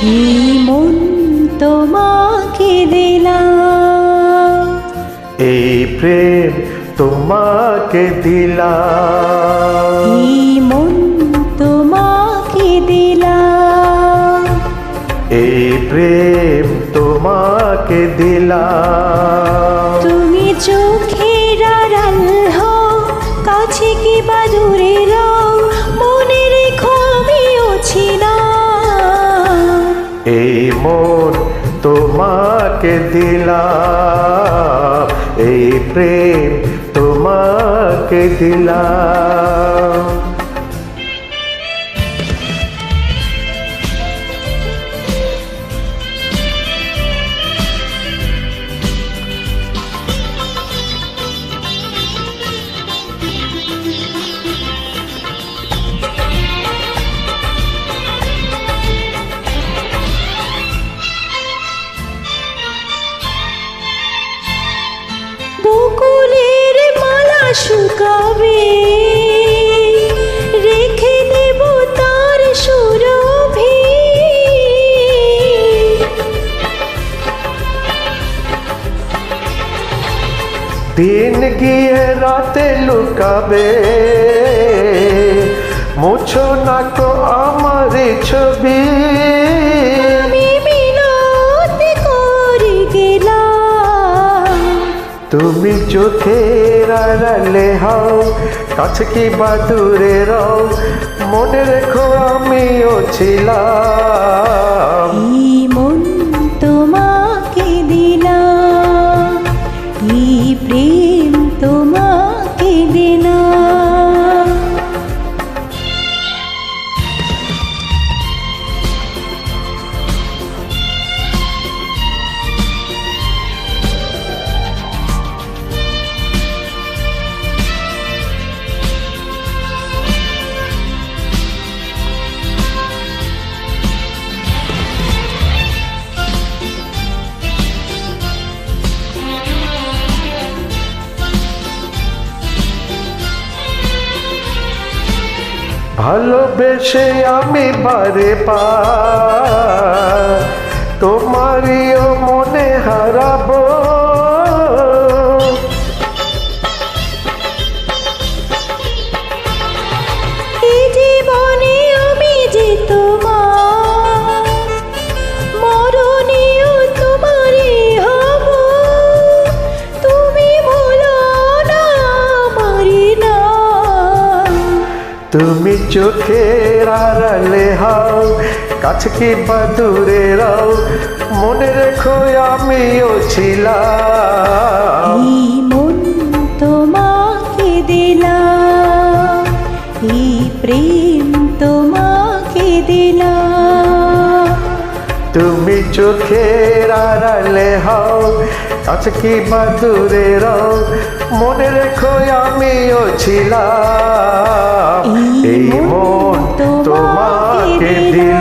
এই মন তোমাকে দিলাম, এই প্রেম তোমাকে দিলাম, এই মন তোমাকে দিলাম, এই প্রেম তোমাকে দিলাম। তুমি চোখের আড়াল হও, কাছে কি বা দূরে রও, মনে রেখো আমিও ছিলাম। এই মন তোমাকে দিলাম, এই প্রেম তোমাকে দিলাম। বকুলের মালা শুকাবে, রেখে দেব তার সুরভি। দিন গিয়ে রাতে লুকাবে, মুছো না তো আমার ছবি। আমি মিনতি করে গেলাম, তুমি চোখের আড়ালে হও, কাছে কি বা দূরে রও, মনে রেখো আমিও ছিলাম। এই মন তোমাকে দিলাম, এই প্রেম তোমাকে দিলাম। ভালোবেসে আমি বারে পার তোমারিও মনে হারাবো। এই জীবনে আমি যে তোমার, মরণেও তোমারই হব। তুমি ভুলো না আমারি নাম। তুমি চোখের আড়ালে হও, কাছে কি বা দূরে রও, মনে রেখো আমিও ছিলাম। এই মন তোমাকে দিলাম, এই প্রেম তোমাকে দিলাম। তুমি চোখের আড়ালে হও, কাছে কি বা দূরে রও, মনে রেখো আমিও ছিলাম। এই মন তোমাকে দিলাম।